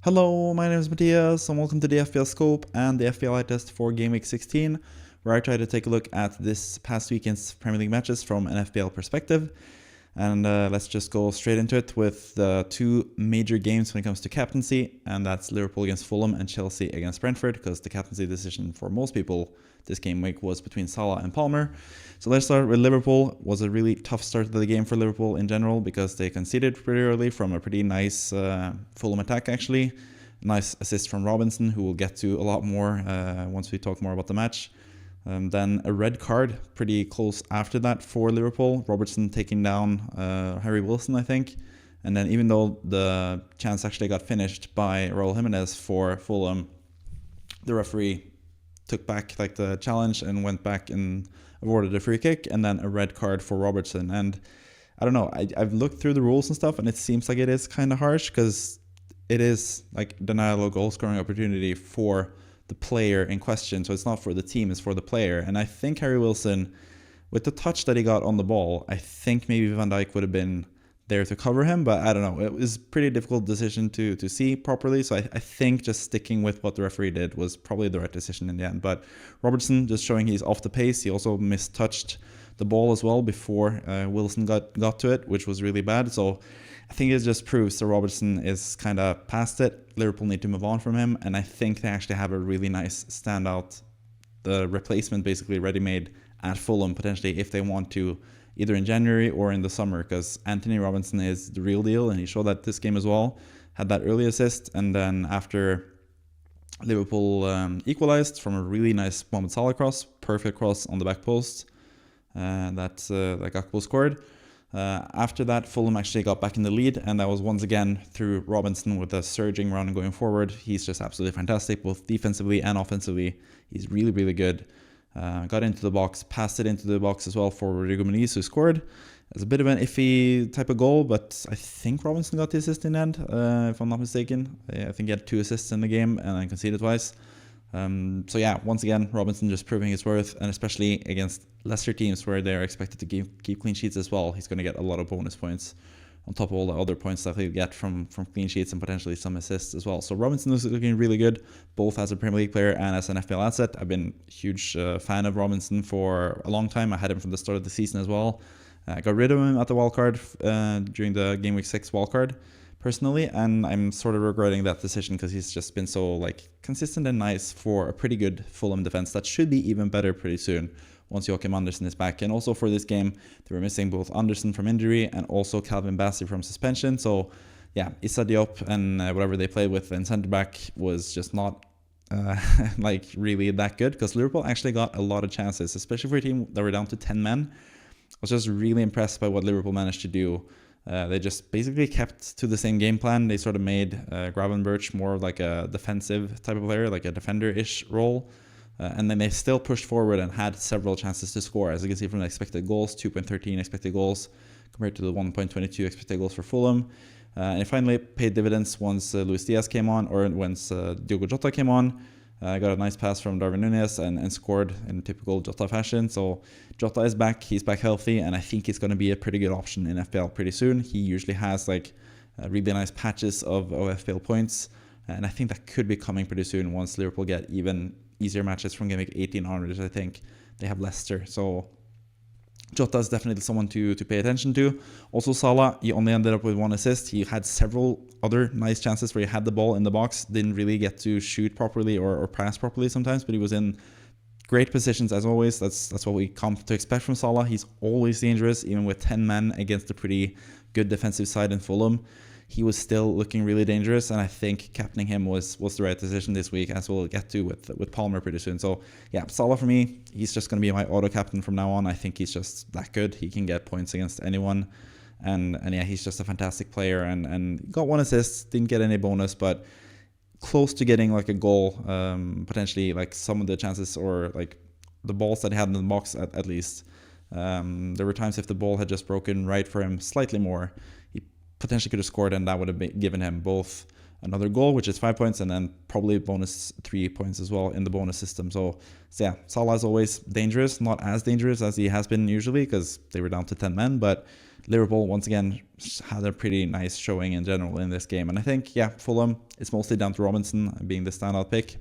Hello, my name is Matthias and welcome to the FPL Scope and the FPL eye test for Game Week 16, where I try to take a look at this past weekend's Premier League matches from an FPL perspective. And let's just go straight into it with the two major games when it comes to captaincy, and that's Liverpool against Fulham and Chelsea against Brentford, because the captaincy decision for most people this game week was between Salah and Palmer. So let's start with Liverpool. It was a really tough start to the game for Liverpool in general because they conceded pretty early from a pretty nice Fulham attack actually. Nice assist from Robinson, who we'll get to a lot more once we talk more about the match. Then a red card pretty close after that for Liverpool. Robertson taking down Harry Wilson, I think. And then even though the chance actually got finished by Raul Jimenez for Fulham, the referee took back like the challenge and went back and awarded a free kick, and then a red card for Robertson. And I don't know, I've looked through the rules and stuff, and it seems like it is kind of harsh because it is like denial of goal scoring opportunity for the player in question. So it's not for the team, it's for the player. And I think Harry Wilson, with the touch that he got on the ball, I think maybe Van Dijk would have been there to cover him, but I don't know. It was a pretty difficult decision to see properly. So I think just sticking with what the referee did was probably the right decision in the end. But Robertson just showing he's off the pace. He also mistouched the ball as well before Wilson got to it, which was really bad. So I think it just proves that Robertson is kind of past it. Liverpool need to move on from him, and I think they actually have a really nice standout, the replacement basically ready-made at Fulham potentially if they want to, either in January or in the summer, because Anthony Robinson is the real deal, and he showed that this game as well. Had that early assist, and then after Liverpool equalized from a really nice Mohamed Salah cross, perfect cross on the back post, that Gakpo scored. After that, Fulham actually got back in the lead, and that was once again through Robinson with a surging run and going forward. He's just absolutely fantastic, both defensively and offensively. He's really, really good. Got into the box, passed it into the box as well for Rodrigo Muniz, who scored. It's a bit of an iffy type of goal, but I think Robinson got the assist in the end, if I'm not mistaken. I think he had 2 assists in the game and then conceded twice. So yeah, once again, Robinson just proving his worth, and especially against Leicester teams where they're expected to keep clean sheets as well, he's going to get a lot of bonus points on top of all the other points that he'll get from clean sheets and potentially some assists as well. So Robinson is looking really good, both as a Premier League player and as an FPL asset. I've been a huge fan of Robinson for a long time. I had him from the start of the season as well. I got rid of him at the wildcard during the Game Week 6 wildcard personally, and I'm sort of regretting that decision because he's just been so like consistent and nice for a pretty good Fulham defense that should be even better pretty soon once Joachim Andersen is back. And also for this game, they were missing both Andersen from injury and also Calvin Bassey from suspension. So yeah, Issa Diop and whatever they played with in centre back was just not like really that good, because Liverpool actually got a lot of chances, especially for a team that were down to 10 men. I was just really impressed by what Liverpool managed to do. They just basically kept to the same game plan. They sort of made Gravenberch more like a defensive type of player, like a defender-ish role. And then they still pushed forward and had several chances to score. As you can see from the expected goals, 2.13 expected goals compared to the 1.22 expected goals for Fulham. And it finally paid dividends once Luis Diaz came on, or once Diogo Jota came on. Got a nice pass from Darwin Núñez and scored in typical Jota fashion. So Jota is back, he's back healthy, and I think he's going to be a pretty good option in FPL pretty soon. He usually has like really nice patches of FPL points, and I think that could be coming pretty soon once Liverpool get even easier matches from Game Week 18 onwards. I think they have Leicester, so Jota is definitely someone to pay attention to. Also Salah, he only ended up with 1 assist. He had several other nice chances where he had the ball in the box, didn't really get to shoot properly or pass properly sometimes, but he was in great positions as always. That's what we come to expect from Salah. He's always dangerous, even with 10 men against a pretty good defensive side in Fulham. He was still looking really dangerous, and I think captaining him was the right decision this week, as we'll get to with Palmer pretty soon. So yeah, Salah for me, he's just going to be my auto captain from now on. I think he's just that good. He can get points against anyone, and yeah, he's just a fantastic player, and got 1 assist, didn't get any bonus, but close to getting like a goal, potentially, like some of the chances or like the balls that he had in the box at least. There were times if the ball had just broken right for him slightly more, he potentially could have scored, and that would have given him both another goal, which is 5 points, and then probably bonus 3 points as well in the bonus system. So yeah, Salah is always dangerous, not as dangerous as he has been usually because they were down to 10 men, but Liverpool once again had a pretty nice showing in general in this game. And I think, yeah, Fulham, it's mostly down to Robinson being the standout pick.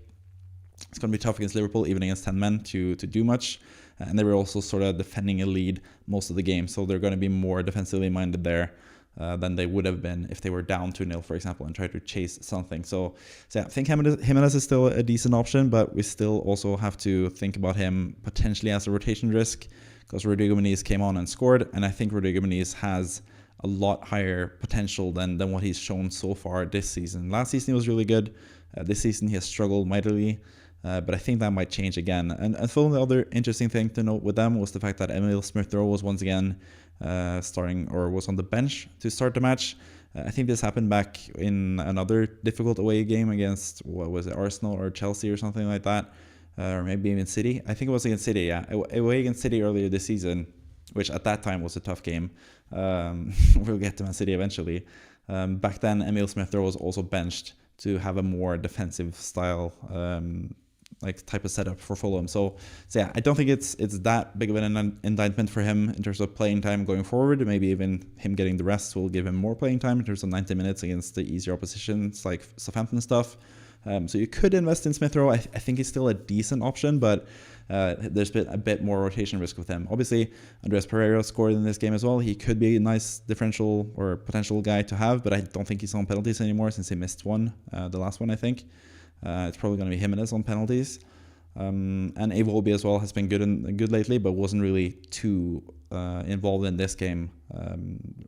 It's going to be tough against Liverpool, even against 10 men, to do much. And they were also sort of defending a lead most of the game, so they're going to be more defensively minded there than they would have been if they were down 2-0, for example, and tried to chase something. So yeah, I think Jimenez is still a decent option, but we still also have to think about him potentially as a rotation risk, because Rodrigo Muniz came on and scored, and I think Rodrigo Muniz has a lot higher potential than what he's shown so far this season. Last season he was really good. This season he has struggled mightily. But I think that might change again. And the other interesting thing to note with them was the fact that Emil Smith-Rowe was once again was on the bench to start the match. I think this happened back in another difficult away game against, what was it, Arsenal or Chelsea or something like that, or maybe even City. I think it was against City, yeah. Away against City earlier this season, which at that time was a tough game. We'll get to Man City eventually. Back then, Emil Smith-Rowe was also benched to have a more defensive style type of setup for Fulham. So yeah, I don't think it's that big of an indictment for him in terms of playing time going forward. Maybe even him getting the rest will give him more playing time in terms of 90 minutes against the easier oppositions like Southampton stuff. So you could invest in Smith-Rowe. I think he's still a decent option, but there's been a bit more rotation risk with him. Obviously, Andreas Pereira scored in this game as well. He could be a nice differential or potential guy to have, but I don't think he's on penalties anymore since he missed one, the last one, I think. It's probably going to be Jimenez on penalties. And Iwobi as well has been good lately, but wasn't really too involved in this game,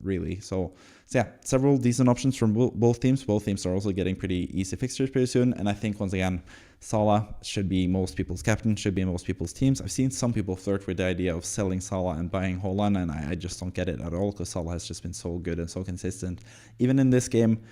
really. So yeah, several decent options from both teams. Both teams are also getting pretty easy fixtures pretty soon. And I think, once again, Salah should be most people's captain, should be in most people's teams. I've seen some people flirt with the idea of selling Salah and buying Haaland, and I just don't get it at all, because Salah has just been so good and so consistent. Even in this game,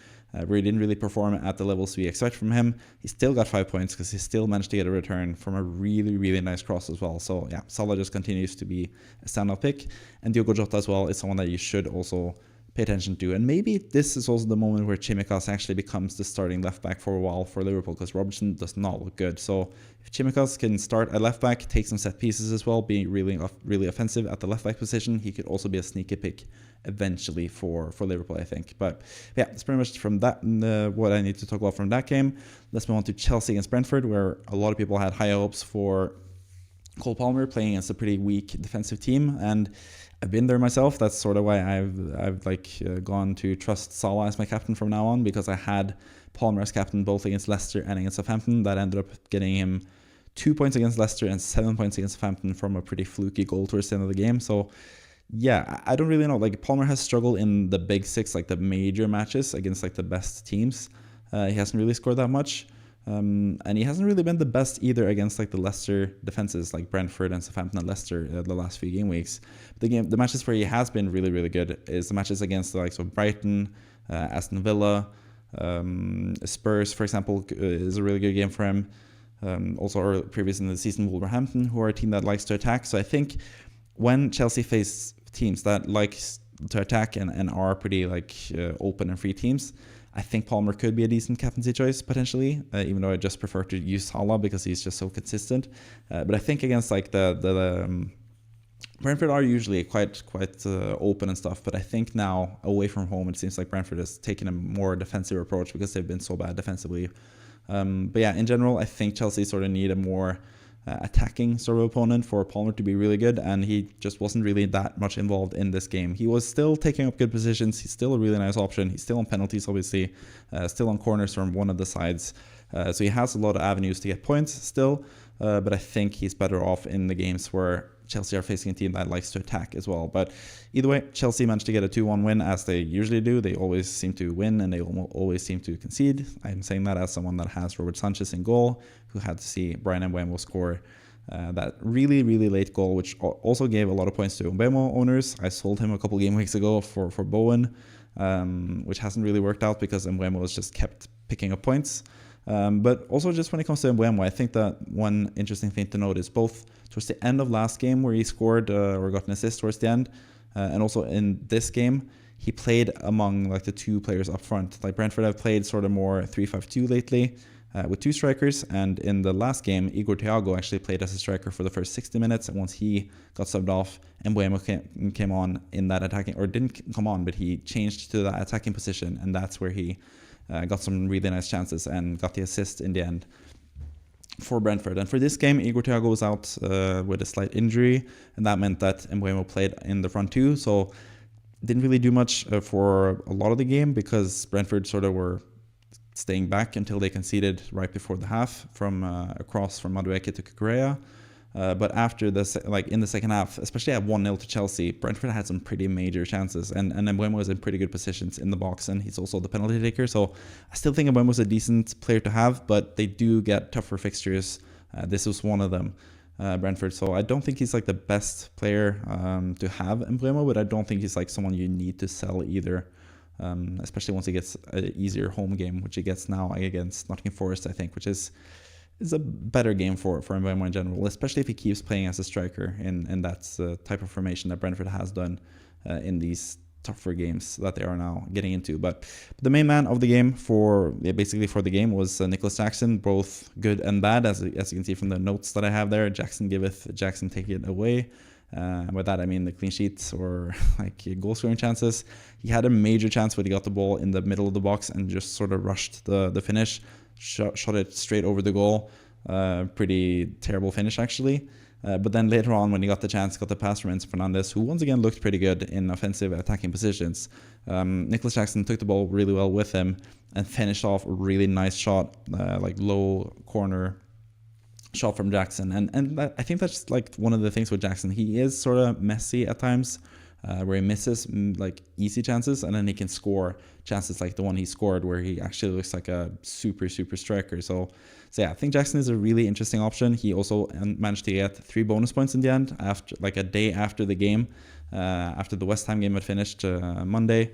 where he didn't really perform at the levels we expect from him, he still got 5 points because he still managed to get a return from a really, really nice cross as well. So yeah, Salah just continues to be a standout pick. And Diogo Jota as well is someone that you should also pay attention to. And maybe this is also the moment where Tsimikas actually becomes the starting left back for a while for Liverpool, because Robertson does not look good. So if Tsimikas can start at left back, take some set pieces as well, being really offensive at the left back position, he could also be a sneaky pick eventually for Liverpool, I think. But yeah, that's pretty much from that what I need to talk about from that game. Let's move on to Chelsea against Brentford, where a lot of people had high hopes for Cole Palmer playing against a pretty weak defensive team, and I've been there myself. That's sort of why I've gone to trust Salah as my captain from now on, because I had Palmer as captain both against Leicester and against Southampton. That ended up getting him 2 points against Leicester and 7 points against Southampton from a pretty fluky goal towards the end of the game. So yeah, I don't really know. Like, Palmer has struggled in the big six, like the major matches against like the best teams. He hasn't really scored that much. And he hasn't really been the best either against like the Leicester defenses, like Brentford and Southampton and Leicester the last few game weeks. The matches where he has been really, really good is the matches against the likes of Brighton, Aston Villa, Spurs, for example, is a really good game for him. Also, previous in the season, Wolverhampton, who are a team that likes to attack. So I think when Chelsea face teams that likes to attack and are pretty open and free teams, I think Palmer could be a decent captaincy choice potentially, even though I just prefer to use Salah because he's just so consistent. But I think against the Brentford are usually quite open and stuff, but I think now away from home it seems like Brentford has taken a more defensive approach because they've been so bad defensively. But yeah, in general, I think Chelsea sort of need a more attacking sort of opponent for Palmer to be really good, and he just wasn't really that much involved in this game. He was still taking up good positions. He's still a really nice option. He's still on penalties, obviously, still on corners from one of the sides. So he has a lot of avenues to get points still, but I think he's better off in the games where Chelsea are facing a team that likes to attack as well. But either way, Chelsea managed to get a 2-1 win, as they usually do. They always seem to win and they always seem to concede. I'm saying that as someone that has Robert Sanchez in goal, who had to see Brian Mbeumo score that really, really late goal, which also gave a lot of points to Mbeumo owners. I sold him a couple game weeks ago for Bowen, which hasn't really worked out because Mbeumo has just kept picking up points. But also, just when it comes to Mbeumo, I think that one interesting thing to note is both towards the end of last game where he scored or got an assist towards the end, and also in this game, he played among like the two players up front. Like Brentford have played sort of more 3-5-2 lately with two strikers, and in the last game, Igor Thiago actually played as a striker for the first 60 minutes, and once he got subbed off, Mbeumo came on in that attacking, or didn't come on, but he changed to that attacking position, and that's where he got some really nice chances and got the assist in the end for Brentford. And for this game, Igor Thiago was out with a slight injury, and that meant that Mbeumo played in the front two, so didn't really do much for a lot of the game because Brentford sort of were staying back until they conceded right before the half from a cross from Madueke to Kukurea. But after in the second half, especially at 1-0 to Chelsea, Brentford had some pretty major chances, and Mbeumo was in pretty good positions in the box, and he's also the penalty taker. So I still think Mbeumo was a decent player to have, but they do get tougher fixtures. This was one of them, Brentford. So I don't think he's like the best player to have Mbeumo, but I don't think he's like someone you need to sell either. Especially once he gets an easier home game, which he gets now against Nottingham Forest, I think, which is a better game for Mbeumo in general, especially if he keeps playing as a striker, and that's the type of formation that Brentford has done in these tougher games that they are now getting into. But the main man of the game for the game was Nicholas Jackson, both good and bad, as you can see from the notes that I have there. Jackson giveth, Jackson take it away. By that I mean the clean sheets or like goal scoring chances. He had a major chance when he got the ball in the middle of the box and just sort of rushed the finish, shot it straight over the goal. Pretty terrible finish actually. But then later on, when he got the chance, got the pass from Enzo Fernandez, who once again looked pretty good in offensive attacking positions. Nicholas Jackson took the ball really well with him and finished off a really nice shot, like low corner shot from Jackson. And I think that's like one of the things with Jackson. He is sort of messy at times, where he misses like easy chances, and then he can score chances like the one he scored where he actually looks like a super striker. So yeah, I think Jackson is a really interesting option. He also managed to get 3 bonus points in the end, after like a day after the game, after the West Ham game had finished Monday.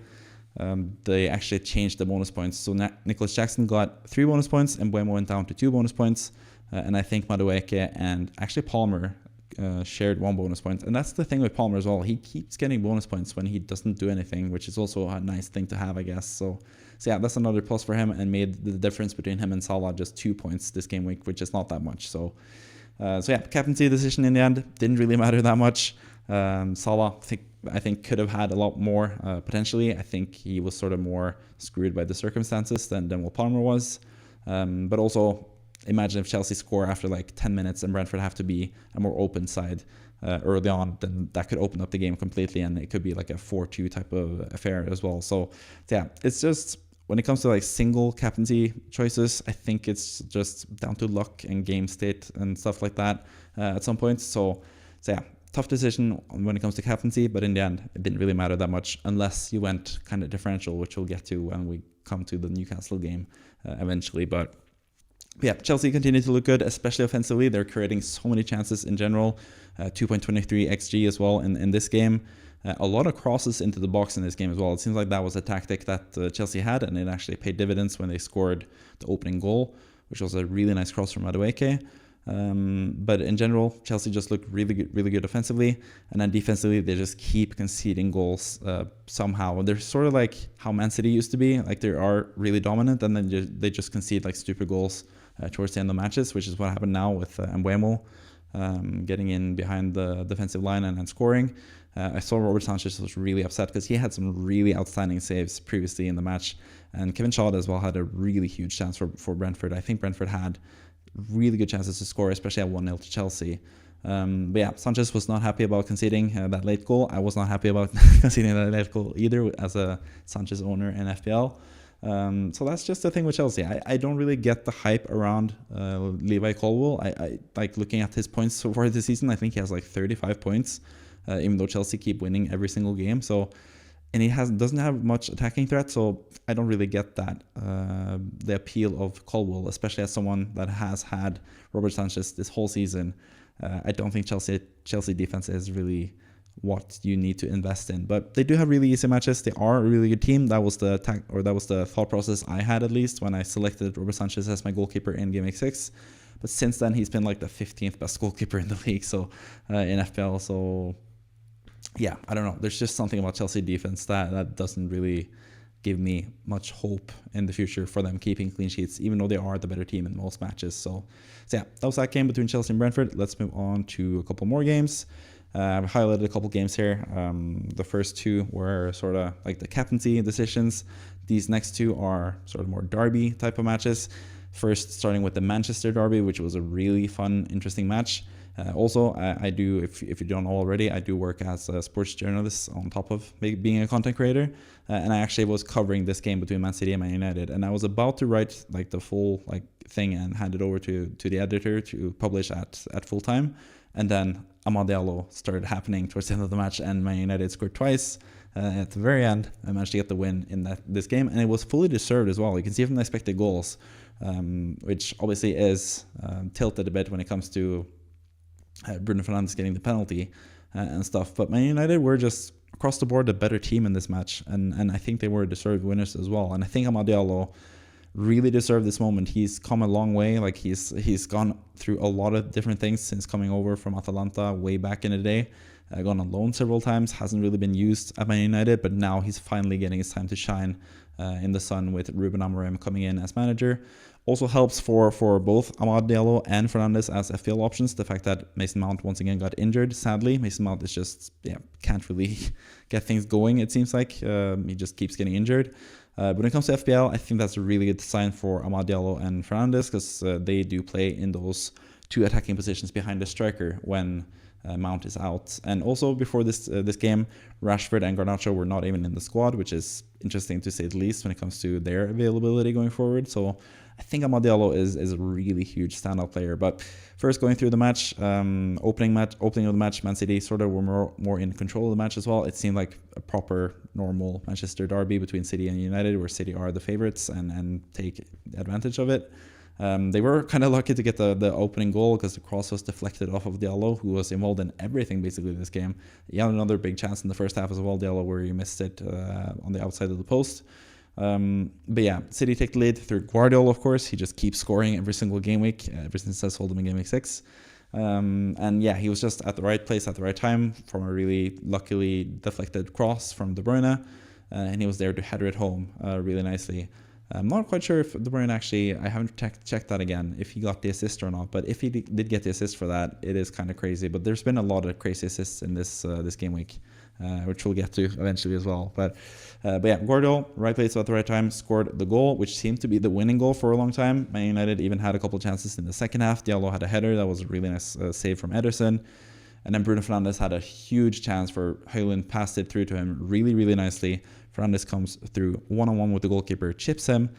They actually changed the bonus points. So Nicholas Jackson got 3 bonus points, and Mbeumo went down to 2 bonus points. And I think Madueke and actually Palmer shared 1 bonus point. And that's the thing with Palmer as well. He keeps getting bonus points when he doesn't do anything, which is also a nice thing to have, I guess. So yeah, that's another plus for him, and made the difference between him and Salah just 2 points this game week, which is not that much. So yeah, captaincy decision in the end didn't really matter that much. Salah, I think could have had a lot more potentially. I think he was sort of more screwed by the circumstances than what Palmer was. But also, imagine if Chelsea score after like 10 minutes and Brentford have to be a more open side early on, then that could open up the game completely, and it could be like a 4-2 type of affair as well. So yeah, it's just, when it comes to like single captaincy choices, I think it's just down to luck and game state and stuff like that at some points. So yeah, tough decision when it comes to captaincy, but in the end, it didn't really matter that much unless you went kind of differential, which we'll get to when we come to the Newcastle game eventually. But yeah, Chelsea continue to look good, especially offensively. They're creating so many chances in general. 2.23 XG as well in this game. A lot of crosses into the box in this game as well. It seems like that was a tactic that Chelsea had, and it actually paid dividends when they scored the opening goal, which was a really nice cross from Madueke. But in general, Chelsea just looked really good offensively, and then defensively they just keep conceding goals somehow. They're sort of like how Man City used to be. Like, they are really dominant, and then they just concede like stupid goals towards the end of matches, which is what happened now with Mbeumo getting in behind the defensive line and scoring. I saw Robert Sanchez was really upset because he had some really outstanding saves previously in the match, and Kevin Shaw as well had a really huge chance for Brentford. I think Brentford had really good chances to score, especially at 1-0 to Chelsea. But yeah, Sanchez was not happy about conceding that late goal. I was not happy about conceding that late goal either as a Sanchez owner in FPL. So that's just the thing with Chelsea. I don't really get the hype around Levi Colwill. I like looking at his points so far this season. I think he has like 35 points, even though Chelsea keep winning every single game. So, and he doesn't have much attacking threat. So I don't really get that the appeal of Colwill, especially as someone that has had Robert Sanchez this whole season. I don't think Chelsea defense is really what you need to invest in, but they do have really easy matches. They are a really good team. That was the thought process I had, at least when I selected Robert Sanchez as my goalkeeper in Game Week 6. But since then, he's been like the 15th best goalkeeper in the league, so in FPL. So yeah, I don't know. There's just something about Chelsea defense that doesn't really give me much hope in the future for them keeping clean sheets, even though they are the better team in most matches. So yeah, that was that game between Chelsea and Brentford. Let's move on to a couple more games. I've highlighted a couple games here. The first two were sort of like the captaincy decisions. These next two are sort of more derby type of matches. First, starting with the Manchester derby, which was a really fun, interesting match. Also, I do, if you don't know already, I do work as a sports journalist on top of being a content creator. And I actually was covering this game between Man City and Man United. And I was about to write like the full like thing and hand it over to the editor to publish at full time. And then Amad Diallo started happening towards the end of the match, and Man United scored twice. At the very end, I managed to get the win in this game, and it was fully deserved as well. You can see from the expected goals, which obviously is tilted a bit when it comes to Bruno Fernandes getting the penalty and stuff. But Man United were just across the board the better team in this match, and I think they were deserved winners as well. And I think Amad Diallo really deserved this moment. He's come a long way. Like he's gone through a lot of different things since coming over from Atalanta way back in the day. Gone on loan several times, hasn't really been used at Man United, but now he's finally getting his time to shine in the sun with Ruben Amorim coming in as manager. Also helps for both Amad Diallo and Fernandes as FPL options. The fact that Mason Mount once again got injured, sadly. Mason Mount is just, can't really get things going, it seems like. He just keeps getting injured. But when it comes to FPL, I think that's a really good sign for Amad Diallo and Fernandes, because they do play in those two attacking positions behind the striker when Mount is out. And also before this game, Rashford and Garnacho were not even in the squad, which is interesting to say the least when it comes to their availability going forward. So I think Amad Diallo is a really huge standout player. But first, going through the match, opening of the match, Man City sort of were more in control of the match as well. It seemed like a proper, normal Manchester derby between City and United, where City are the favorites and take advantage of it. They were kind of lucky to get the opening goal, because the cross was deflected off of Diallo, who was involved in everything basically this game. He had another big chance in the first half as well, Diallo, where he missed it on the outside of the post. But yeah, City take the lead through Guardiola, of course. He just keeps scoring every single game week, ever since I sold him in game week 6. And yeah, he was just at the right place at the right time from a really luckily deflected cross from De Bruyne. And he was there to header it home really nicely. I'm not quite sure if De Bruyne actually, I haven't checked that again, if he got the assist or not. But if he did get the assist for that, it is kind of crazy. But there's been a lot of crazy assists in this game week, which we'll get to eventually as well. But yeah, Guardiola, right place at the right time, scored the goal, which seemed to be the winning goal for a long time. Man United even had a couple of chances in the second half. Diallo had a header. That was a really nice save from Ederson. And then Bruno Fernandes had a huge chance for Højlund, passed it through to him really, really nicely. Fernandes comes through one-on-one with the goalkeeper, chips him,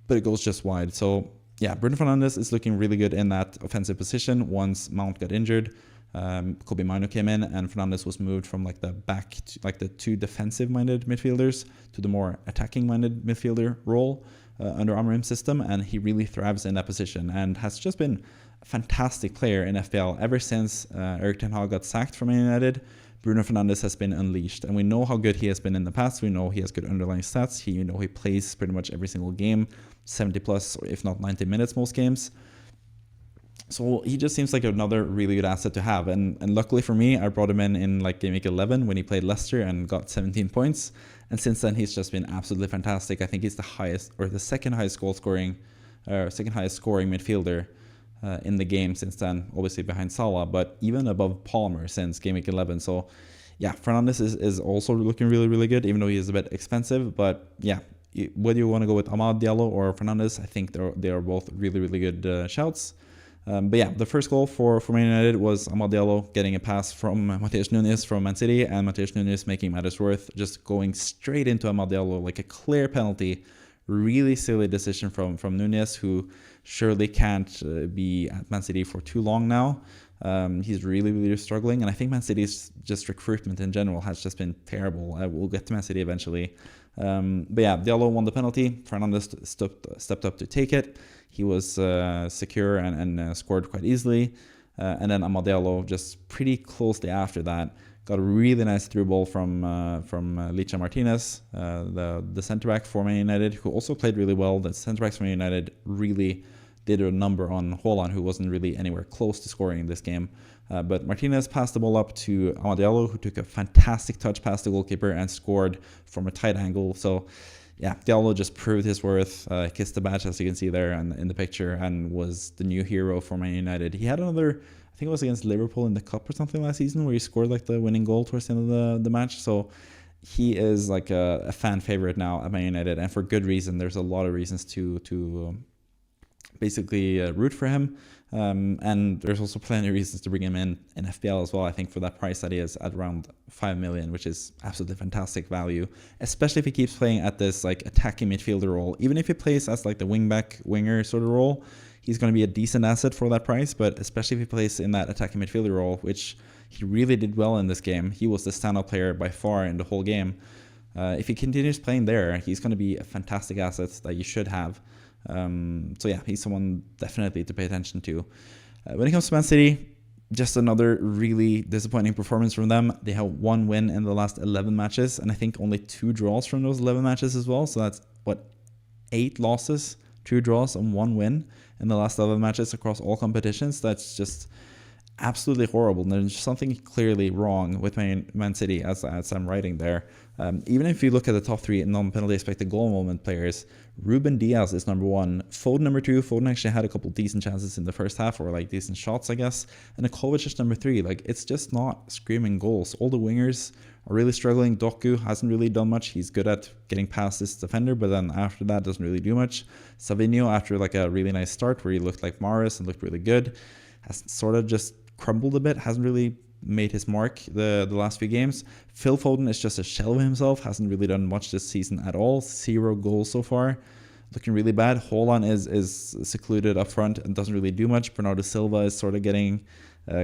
but it goes just wide. So yeah, Bruno Fernandes is looking really good in that offensive position once Mount got injured. Kobe Mino came in, and Fernandes was moved from like the back to like the two defensive-minded midfielders to the more attacking-minded midfielder role under Amorim's system, and he really thrives in that position and has just been a fantastic player in FPL ever since Erik ten Hag got sacked from Man United. Bruno Fernandes has been unleashed, and we know how good he has been in the past. We know he has good underlying stats. He plays pretty much every single game, 70 plus, or if not 90 minutes most games. So he just seems like another really good asset to have. And luckily for me, I brought him in like game week 11 when he played Leicester and got 17 points. And since then, he's just been absolutely fantastic. I think he's the highest, or the second highest scoring midfielder in the game since then, obviously behind Salah, but even above Palmer since game week 11. So yeah, Fernandes is also looking really, really good, even though he is a bit expensive. But yeah, whether you want to go with Amad Diallo or Fernandes, I think they are both really, really good shouts. But yeah, the first goal for Man United was Amad Diallo getting a pass from Matheus Nunes from Man City, and Matheus Nunes making matters worse, just going straight into Amad Diallo like a clear penalty. Really silly decision from Nunes, who surely can't be at Man City for too long now. He's really, really struggling, and I think Man City's just recruitment in general has just been terrible. We'll get to Man City eventually. But yeah, Diallo won the penalty. Fernandes stepped up to take it. He was secure and scored quite easily. And then Amad Diallo just pretty closely after that got a really nice through ball from Licha Martinez, the centre back for Man United, who also played really well. The centre backs for Man United really did a number on Haaland, who wasn't really anywhere close to scoring in this game. But Martinez passed the ball up to Diallo, who took a fantastic touch past the goalkeeper and scored from a tight angle. So yeah, Diallo just proved his worth, kissed the badge, as you can see there in the picture, and was the new hero for Man United. He had another, I think it was against Liverpool in the Cup or something last season, where he scored like the winning goal towards the end of the match. So he is like a fan favorite now at Man United, and for good reason. There's a lot of reasons to basically root for him. And there's also plenty of reasons to bring him in FPL as well. I think for that price that he is at around 5 million, which is absolutely fantastic value, especially if he keeps playing at this like attacking midfielder role. Even if he plays as like the winger sort of role, he's going to be a decent asset for that price. But especially if he plays in that attacking midfielder role, which he really did well in this game. He was the standout player by far in the whole game. If he continues playing there, he's going to be a fantastic asset that you should have. So yeah, he's someone definitely to pay attention to. When it comes to Man City, just another really disappointing performance from them. They have 1 win in the last 11 matches, and I think only 2 draws from those 11 matches as well. So that's 8 losses, 2 draws, and 1 win in the last 11 matches across all competitions. That's just absolutely horrible. And there's something clearly wrong with Man City as I'm writing there. Even if you look at the top 3 non-penalty expected goal moment players, Ruben Diaz is number 1, Foden number 2. Foden actually had a couple decent chances in the first half, or like decent shots, I guess. And Kovacic is number 3. Like, it's just not screaming goals. All the wingers are really struggling. Doku hasn't really done much. He's good at getting past this defender, but then after that doesn't really do much. Savinho, after like a really nice start where he looked like Mahrez and looked really good, has sort of just crumbled a bit, hasn't really made his mark the last few games. Phil Foden is just a shell of himself, hasn't really done much this season at all. 0 goals so far, looking really bad. Haaland is secluded up front and doesn't really do much. Bernardo Silva is sort of getting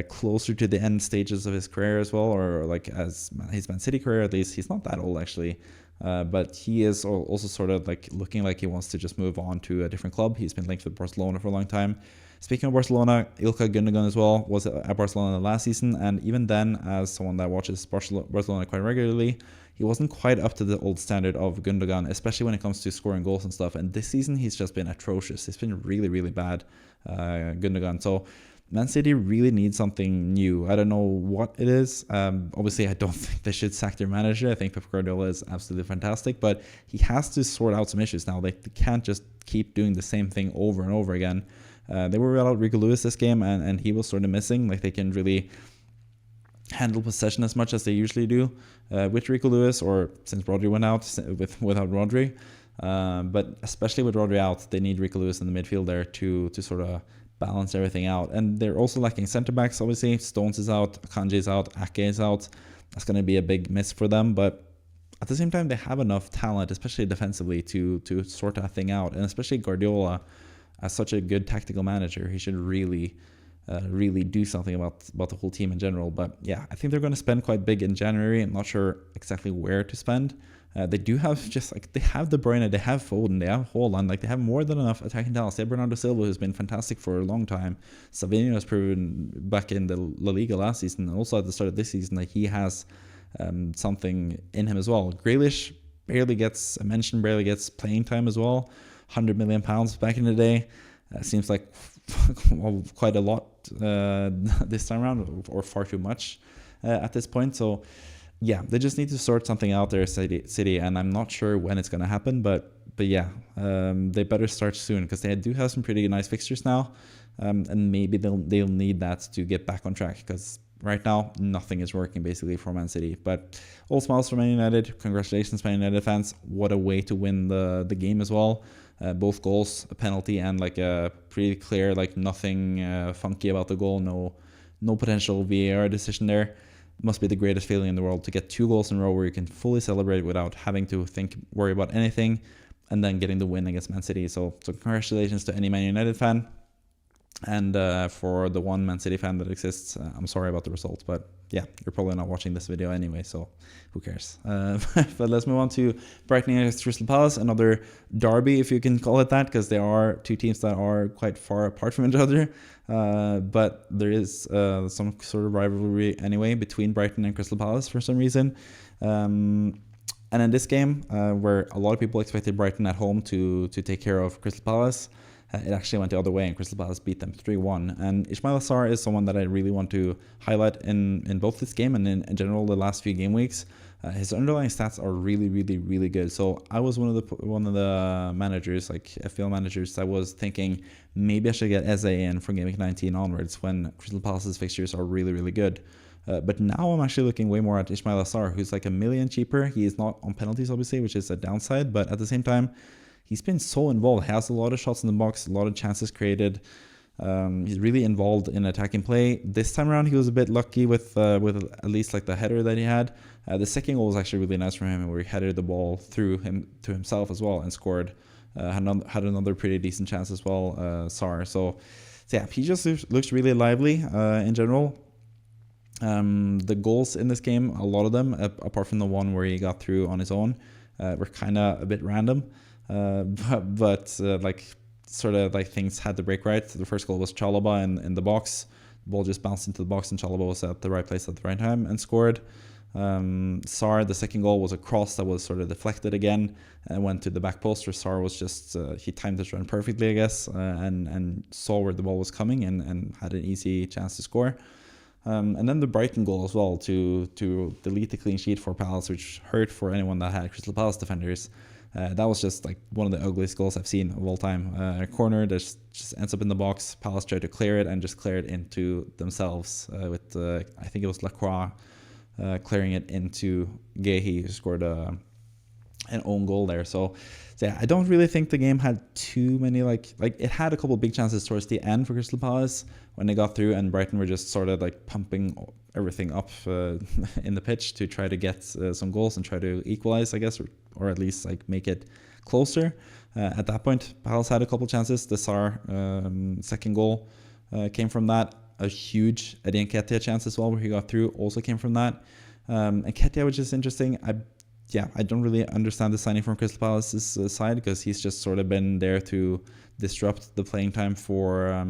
closer to the end stages of his career as well, or like as his Man City career at least. He's not that old actually, but he is also sort of like looking like he wants to just move on to a different club. He's been linked with Barcelona for a long time. Speaking of Barcelona, Ilkay Gundogan as well was at Barcelona last season, and even then, as someone that watches Barcelona quite regularly, he wasn't quite up to the old standard of Gundogan, especially when it comes to scoring goals and stuff. And this season, he's just been atrocious. It's been really, really bad, Gundogan. So Man City really needs something new. I don't know what it is. Obviously, I don't think they should sack their manager. I think Pep Guardiola is absolutely fantastic, but he has to sort out some issues now. They can't just keep doing the same thing over and over again. They were without Rico Lewis this game, and he was sort of missing. Like, they can really handle possession as much as they usually do with Rico Lewis, or since Rodri went out without Rodri. But especially with Rodri out, they need Rico Lewis in the midfield there to sort of balance everything out. And they're also lacking centre backs, obviously. Stones is out, Akanji is out, Ake is out. That's going to be a big miss for them, but at the same time, they have enough talent, especially defensively, to sort that thing out. And especially Guardiola, as such a good tactical manager, he should really do something about the whole team in general. But yeah, I think they're going to spend quite big in January. I'm not sure exactly where to spend. They do have they have De Bruyne, they have Foden, they have Haaland, like they have more than enough attacking talent. They have Bernardo Silva, who's been fantastic for a long time. Savinho has proven back in the La Liga last season, and also at the start of this season, that he has something in him as well. Grealish barely gets a mention, barely gets playing time as well. £100 million back in the day. Seems like quite a lot this time around, or far too much at this point. So yeah, they just need to sort something out there, City, and I'm not sure when it's going to happen, but yeah, they better start soon, because they do have some pretty nice fixtures now, and maybe they'll need that to get back on track, because right now nothing is working basically for Man City. But all smiles for Man United. Congratulations, Man United fans. What a way to win the game as well. Both goals, a penalty, and like a pretty clear, like nothing funky about the goal. No potential VAR decision there. Must be the greatest feeling in the world to get 2 goals in a row where you can fully celebrate without having to worry about anything, and then getting the win against Man City. So congratulations to any Man United fan. And for the one Man City fan that exists, I'm sorry about the result, but yeah, you're probably not watching this video anyway, so who cares? But let's move on to Brighton against Crystal Palace, another derby, if you can call it that, because there are 2 teams that are quite far apart from each other. But there is some sort of rivalry anyway between Brighton and Crystal Palace for some reason. And in this game, where a lot of people expected Brighton at home to take care of Crystal Palace, It actually went the other way, and Crystal Palace beat them 3-1. And Ismaila Sarr is someone that I really want to highlight in both this game and in general the last few game weeks. His underlying stats are really, really, really good. So I was one of the managers, like FPL managers, that was thinking maybe I should get Eze in from Game Week 19 onwards when Crystal Palace's fixtures are really, really good. But now I'm actually looking way more at Ismaila Sarr, who's like $1 million cheaper. He is not on penalties, obviously, which is a downside. But at the same time, he's been so involved. He has a lot of shots in the box, a lot of chances created. He's really involved in attacking play. This time around, he was a bit lucky with at least like the header that he had. The second goal was actually really nice from him, where he headed the ball through him to himself as well and scored. Had another pretty decent chance as well, Sarr. So yeah, he just looks really lively in general. The goals in this game, a lot of them, apart from the one where he got through on his own, were kind of a bit random. But like sort of like things had to break right. The first goal was Chalobah in the box. The ball just bounced into the box and Chalobah was at the right place at the right time and scored. Sarr, the second goal was a cross that was sort of deflected again and went to the back post, where Sarr was just, he timed his run perfectly, I guess, and saw where the ball was coming and had an easy chance to score. And then the Brighton goal as well to delete the clean sheet for Palace, which hurt for anyone that had Crystal Palace defenders. That was just like one of the ugliest goals I've seen of all time. A corner that just ends up in the box. Palace tried to clear it and just cleared it into themselves with, I think it was Lacroix clearing it into Guehi, who scored an own goal there. So yeah, I don't really think the game had too many, like it had a couple of big chances towards the end for Crystal Palace when they got through, and Brighton were just sort of like pumping everything up in the pitch to try to get some goals and try to equalize, I guess, or at least like make it closer. At that point, Palace had a couple of chances. The Sarr second goal came from that. A huge Eddie Nketiah chance as well, where he got through, also came from that. Nketiah, which is interesting. I don't really understand the signing from Crystal Palace's side, because he's just sort of been there to disrupt the playing time for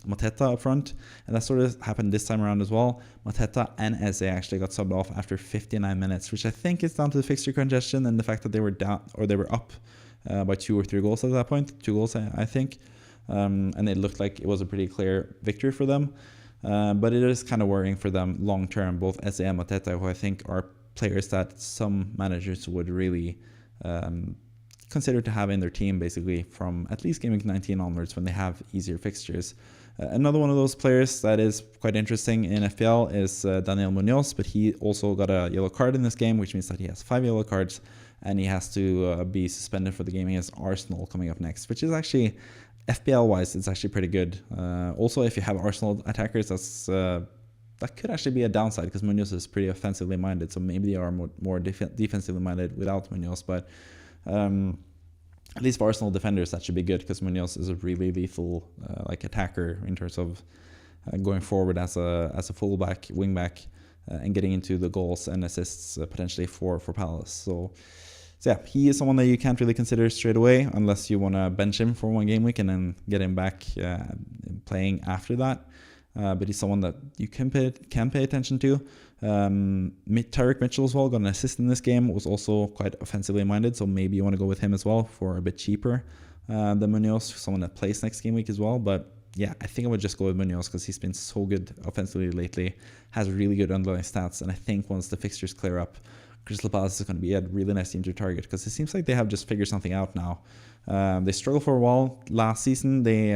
Mateta up front, and that sort of happened this time around as well. Mateta and Eze actually got subbed off after 59 minutes, which I think is down to the fixture congestion and the fact that they were down, or they were up by 2 or 3 goals at that point. 2 goals, I think, and it looked like it was a pretty clear victory for them. But it is kind of worrying for them long term, both Eze and Mateta, who I think are players that some managers would really consider to have in their team, basically from at least Game Week 19 onwards, when they have easier fixtures. Another one of those players that is quite interesting in FPL is Daniel Munoz, but he also got a yellow card in this game, which means that he has 5 yellow cards, and he has to be suspended for the game against Arsenal coming up next, which is actually, FPL-wise, it's actually pretty good. Also, if you have Arsenal attackers, that could actually be a downside, because Munoz is pretty offensively minded, so maybe they are more defensively minded without Munoz, but at least for Arsenal defenders, that should be good, because Munoz is a really lethal attacker in terms of going forward as a fullback, wingback, and getting into the goals and assists potentially for Palace. So yeah, he is someone that you can't really consider straight away unless you want to bench him for 1 game week and then get him back playing after that. But he's someone that you can pay attention to. Tyrick Mitchell as well got an assist in this game, was also quite offensively minded, so maybe you want to go with him as well for a bit cheaper than Munoz, someone that plays next game week as well. But yeah, I think I would just go with Munoz because he's been so good offensively lately, has really good underlying stats, and I think once the fixtures clear up, Crystal Palace is going to be a really nice team to target, because it seems like they have just figured something out now. They struggled for a while last season. They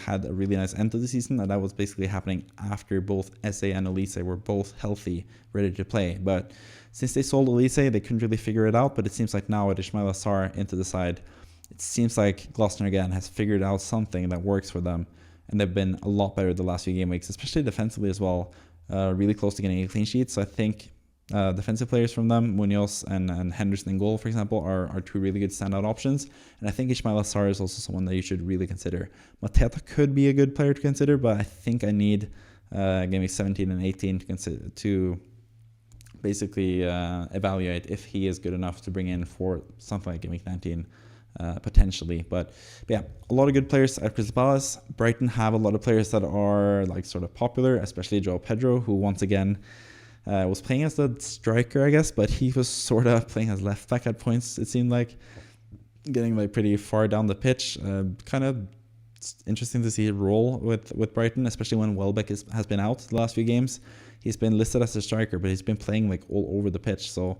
had a really nice end to the season, and that was basically happening after both Eze and Elise were both healthy, ready to play. But since they sold Elise, they couldn't really figure it out. But it seems like now with Ismaila Sarr into the side, it seems like Glasner again has figured out something that works for them, and they've been a lot better the last few game weeks, especially defensively as well. Really close to getting a clean sheet. So I think defensive players from them, Munoz and Henderson in goal, for example, are 2 really good standout options. And I think Ismaila Sarr is also someone that you should really consider. Mateta could be a good player to consider, but I think I need Game Week 17 and 18 to basically evaluate if he is good enough to bring in for something like Game Week 19 potentially. But yeah, a lot of good players at Crystal Palace. Brighton have a lot of players that are sort of popular, especially João Pedro, who once again was playing as the striker, I guess, but he was sort of playing as left back at points, it seemed like, getting pretty far down the pitch. Kind of it's interesting to see his role with Brighton, especially when Welbeck has been out the last few games. He's been listed as a striker, but he's been playing like all over the pitch. So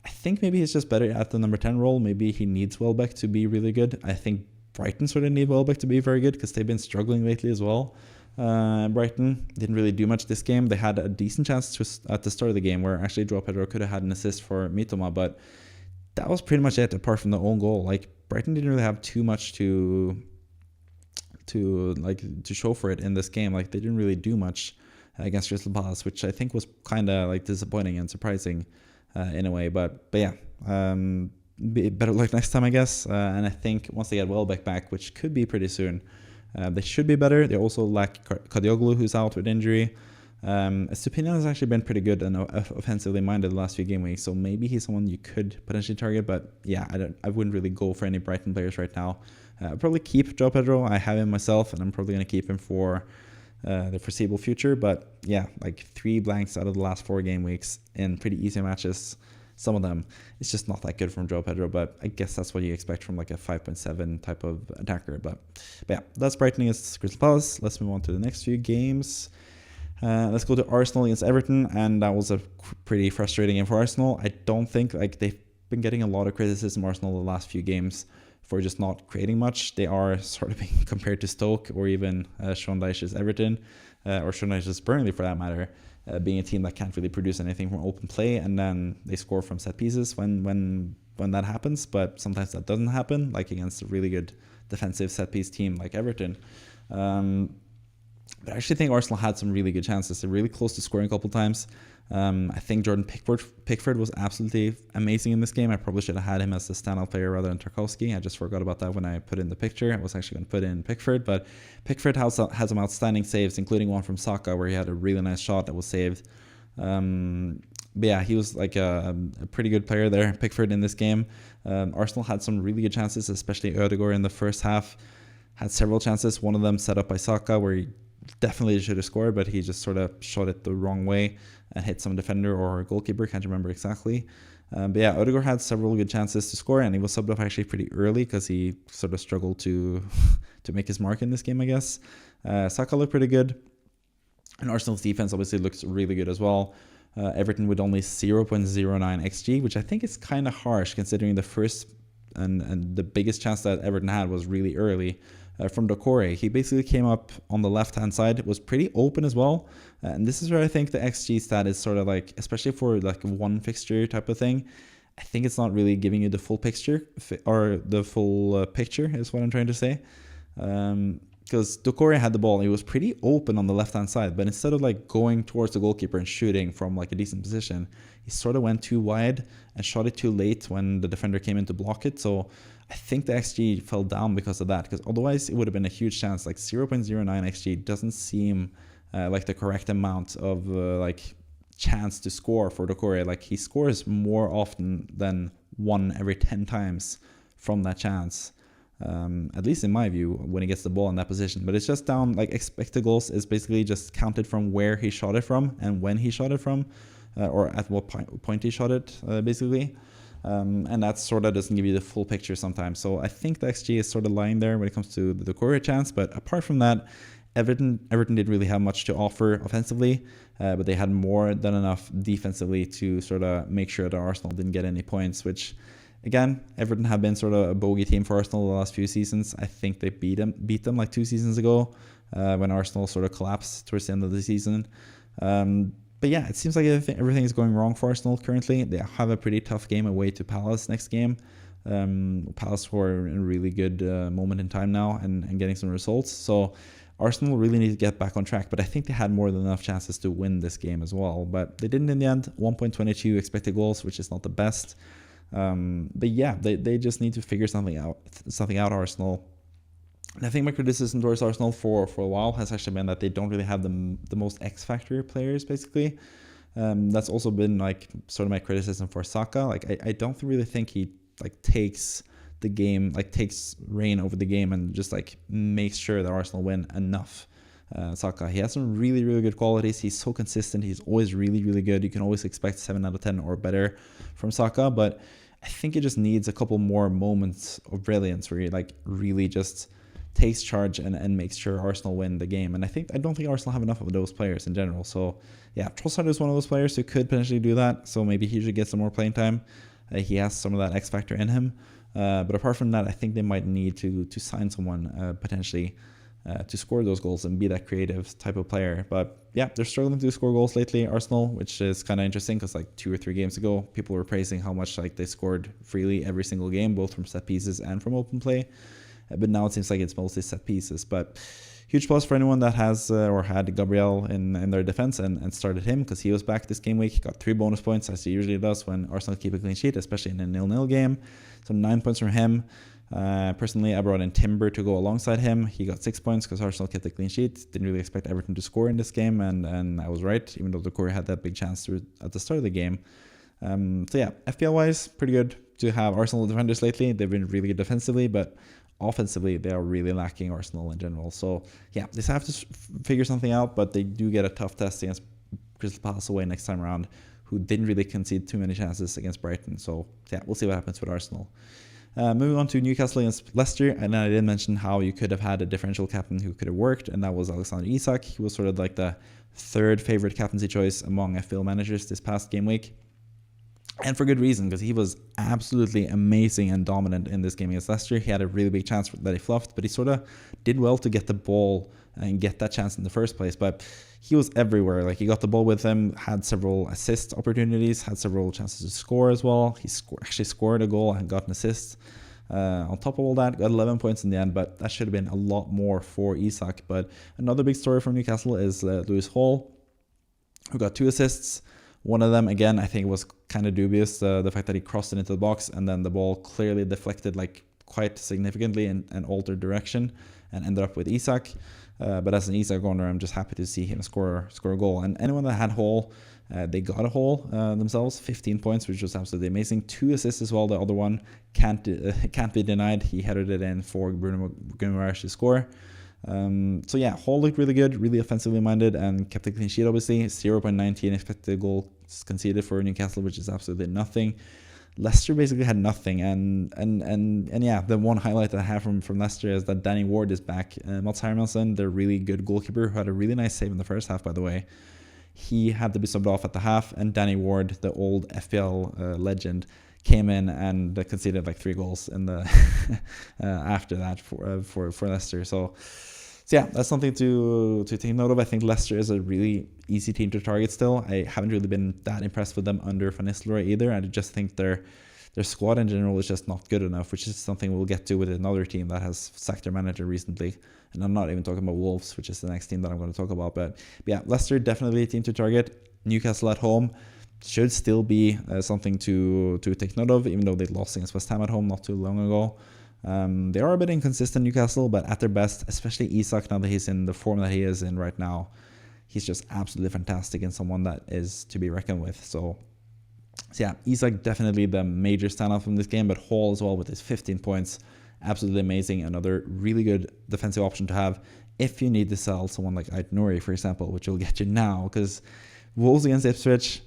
I think maybe he's just better at the number 10 role. Maybe he needs Welbeck to be really good. I think Brighton sort of need Welbeck to be very good because they've been struggling lately as well. Brighton didn't really do much this game. They had a decent chance at the start of the game where actually João Pedro could have had an assist for Mitoma, but that was pretty much it apart from the own goal. Like Brighton didn't really have too much to show for it in this game. Like they didn't really do much against Crystal Palace, which I think was kind of like disappointing and surprising in a way. But yeah, better luck next time, I guess. And I think once they get Welbeck back, which could be pretty soon, they should be better. They also lack Kadioglu, who's out with injury. Estupiñán has actually been pretty good and offensively minded the last few game weeks, so maybe he's someone you could potentially target. But yeah, I wouldn't really go for any Brighton players right now. I'll probably keep João Pedro. I have him myself, and I'm probably going to keep him for the foreseeable future. But yeah, like 3 blanks out of the last 4 game weeks in pretty easy matches. Some of them, it's just not that good from João Pedro, but I guess that's what you expect from like a 5.7 type of attacker. But yeah, that's Brighton against Crystal Palace. Let's move on to the next few games. Let's go to Arsenal against Everton, and that was a pretty frustrating game for Arsenal. I don't think like they've been getting a lot of criticism, Arsenal, the last few games for just not creating much. They are sort of being compared to Stoke or even Sean Dyche's Everton or Sean Dyche's Burnley for that matter. Being a team that can't really produce anything from open play, and then they score from set pieces when that happens, but sometimes that doesn't happen, like against a really good defensive set piece team like Everton. But I actually think Arsenal had some really good chances. They're really close to scoring a couple times. I think Jordan Pickford was absolutely amazing in this game. I probably should have had him as the standout player rather than Tarkowski. I just forgot about that when I put in the picture. I was actually going to put in Pickford, but Pickford has some outstanding saves, including one from Saka where he had a really nice shot that was saved. But yeah, he was like a pretty good player there, Pickford, in this game. Arsenal had some really good chances, especially Ødegaard in the first half. Had several chances, one of them set up by Saka where he definitely should have scored, but he just sort of shot it the wrong way and hit some defender or goalkeeper, can't remember exactly. But yeah, Ødegaard had several good chances to score, and he was subbed off actually pretty early because he sort of struggled to make his mark in this game, I guess. Saka looked pretty good, and Arsenal's defense obviously looks really good as well. Everton with only 0.09 XG, which I think is kind of harsh considering the first and the biggest chance that Everton had was really early. From Doucouré. He basically came up on the left-hand side. It was pretty open as well. And this is where I think the XG stat is sort of like, especially for like one fixture type of thing, I think it's not really giving you the full picture, or the full picture is what I'm trying to say. Because Doucouré had the ball. He was pretty open on the left-hand side, but instead of like going towards the goalkeeper and shooting from like a decent position, he sort of went too wide and shot it too late when the defender came in to block it. So I think the XG fell down because of that, because otherwise it would have been a huge chance. Like 0.09 XG doesn't seem like the correct amount of like chance to score for Doucouré. Like he scores more often than 1 every 10 times from that chance. At least in my view, when he gets the ball in that position. But it's just down, like expected goals is basically just counted from where he shot it from and when he shot it from, or at what point he shot it, basically. And that sort of doesn't give you the full picture sometimes. So I think the XG is sort of lying there when it comes to the Doucouré chance. But apart from that, Everton didn't really have much to offer offensively, but they had more than enough defensively to sort of make sure that Arsenal didn't get any points, which, again, Everton have been sort of a bogey team for Arsenal the last few seasons. I think they beat them like 2 seasons ago when Arsenal sort of collapsed towards the end of the season. But yeah, it seems like everything is going wrong for Arsenal currently. They have a pretty tough game away to Palace next game. Palace were in a really good moment in time now and getting some results. So Arsenal really need to get back on track, but I think they had more than enough chances to win this game as well. But they didn't in the end. 1.22 expected goals, which is not the best. But yeah, they just need to figure something out, Arsenal. And I think my criticism towards Arsenal for a while has actually been that they don't really have the most X-factor players, basically. That's also been like sort of my criticism for Saka. Like I don't really think he like takes the game, like takes reign over the game and just like makes sure that Arsenal win enough. Saka, he has some really, really good qualities. He's so consistent. He's always really, really good. You can always expect 7 out of 10 or better from Saka, but I think it just needs a couple more moments of brilliance where he like really just takes charge and makes sure Arsenal win the game. And I don't think Arsenal have enough of those players in general. So yeah, Trossard is one of those players who could potentially do that. So maybe he should get some more playing time. He has some of that X factor in him. But apart from that, I think they might need to sign someone potentially to score those goals and be that creative type of player. But yeah, they're struggling to score goals lately, Arsenal, which is kind of interesting because like 2 or 3 games ago, people were praising how much like they scored freely every single game, both from set pieces and from open play. But now it seems like it's mostly set pieces. But huge plus for anyone that has or had Gabriel in their defense and started him, because he was back this game week. He got 3 bonus points, as he usually does when Arsenal keep a clean sheet, especially in a 0-0 game. So 9 points from him. Personally, I brought in Timber to go alongside him. He got 6 points because Arsenal kept a clean sheet. Didn't really expect Everton to score in this game, and I was right, even though the Corey had that big chance at the start of the game. So yeah, FPL-wise, pretty good to have Arsenal defenders lately. They've been really good defensively, but offensively, they are really lacking Arsenal in general. So yeah, they have to figure something out, but they do get a tough test against Crystal Palace away next time around, who didn't really concede too many chances against Brighton. So yeah, we'll see what happens with Arsenal. Moving on to Newcastle against Leicester, and I did mention how you could have had a differential captain who could have worked, and that was Alexander Isak. He was sort of like the 3rd favorite captaincy choice among FPL managers this past game week. And for good reason, because he was absolutely amazing and dominant in this game against Leicester. He had a really big chance that he fluffed, but he sort of did well to get the ball and get that chance in the first place. But he was everywhere. Like, he got the ball with him, had several assist opportunities, had several chances to score as well. He actually scored a goal and got an assist. On top of all that, got 11 points in the end, but that should have been a lot more for Isak. But another big story from Newcastle is Lewis Hall, who got 2 assists. One of them, again, I think was kind of dubious, the fact that he crossed it into the box and then the ball clearly deflected like quite significantly and altered direction and ended up with Isak. But as an Isak owner, I'm just happy to see him score a goal. And anyone that had Hall, they got a Hall themselves, 15 points, which was absolutely amazing. 2 assists as well. The other one can't be denied. He headed it in for Bruno Guimaraes to score. So yeah, Hall looked really good, really offensively minded, and kept a clean sheet, obviously. 0.19 expected goals conceded for Newcastle, which is absolutely nothing. Leicester basically had nothing, and yeah, the one highlight that I have from Leicester is that Danny Ward is back. Mats Hermansson, their really good goalkeeper, who had a really nice save in the first half, by the way, he had to be subbed off at the half, and Danny Ward, the old FPL legend, came in and conceded like 3 goals in the after that for Leicester. So yeah, that's something to take note of. I think Leicester is a really easy team to target still. I haven't really been that impressed with them under Van Nistelrooy either. I just think their squad in general is just not good enough, which is something we'll get to with another team that has sacked their manager recently. And I'm not even talking about Wolves, which is the next team that I'm going to talk about. But yeah, Leicester definitely a team to target. Newcastle at home should still be something to take note of, even though they lost against West Ham at home not too long ago. They are a bit inconsistent, Newcastle, but at their best, especially Isak, now that he's in the form that he is in right now, he's just absolutely fantastic and someone that is to be reckoned with. So yeah, Isak definitely the major standout from this game, but Hall as well with his 15 points, absolutely amazing. Another really good defensive option to have if you need to sell someone like Ait-Nouri, for example, which will get you now, because Wolves against Ipswich,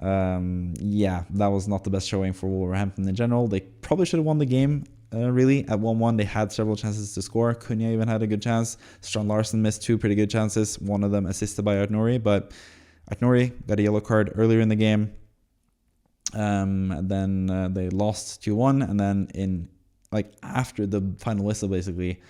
yeah, that was not the best showing for Wolverhampton in general. They probably should have won the game. Really, at 1-1, they had several chances to score. Cunha even had a good chance. Strand Larsen missed 2 pretty good chances, one of them assisted by Ait-Nouri, but Ait-Nouri got a yellow card earlier in the game. And then they lost 2-1, and then after the final whistle, basically,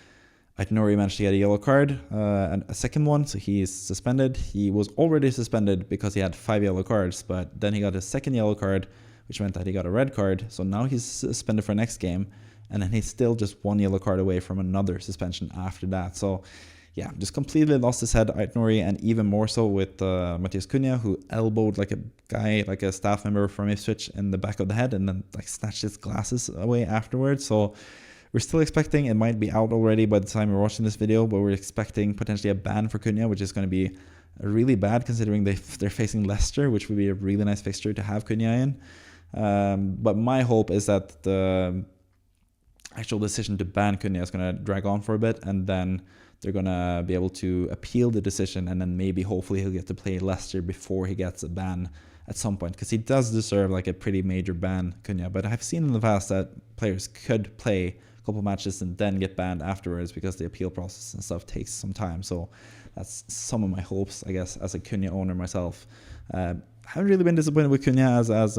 Ait-Nouri managed to get a yellow card, and a second one, so he is suspended. He was already suspended because he had 5 yellow cards, but then he got a second yellow card, which meant that he got a red card. So now he's suspended for next game, and then he's still just 1 yellow card away from another suspension after that. So yeah, just completely lost his head, Ait-Nouri, and even more so with Matthias Cunha, who elbowed like a staff member from Ipswich in the back of the head and then snatched his glasses away afterwards. So we're still expecting, it might be out already by the time we're watching this video, but we're expecting potentially a ban for Cunha, which is going to be really bad considering they're facing Leicester, which would be a really nice fixture to have Cunha in. But my hope is that the actual decision to ban Cunha is going to drag on for a bit, and then they're going to be able to appeal the decision, and then maybe hopefully he'll get to play Leicester before he gets a ban at some point, because he does deserve like a pretty major ban, Cunha. But I've seen in the past that players could play couple matches and then get banned afterwards because the appeal process and stuff takes some time. So that's some of my hopes, I guess, as a Cunha owner myself. I haven't really been disappointed with Cunha as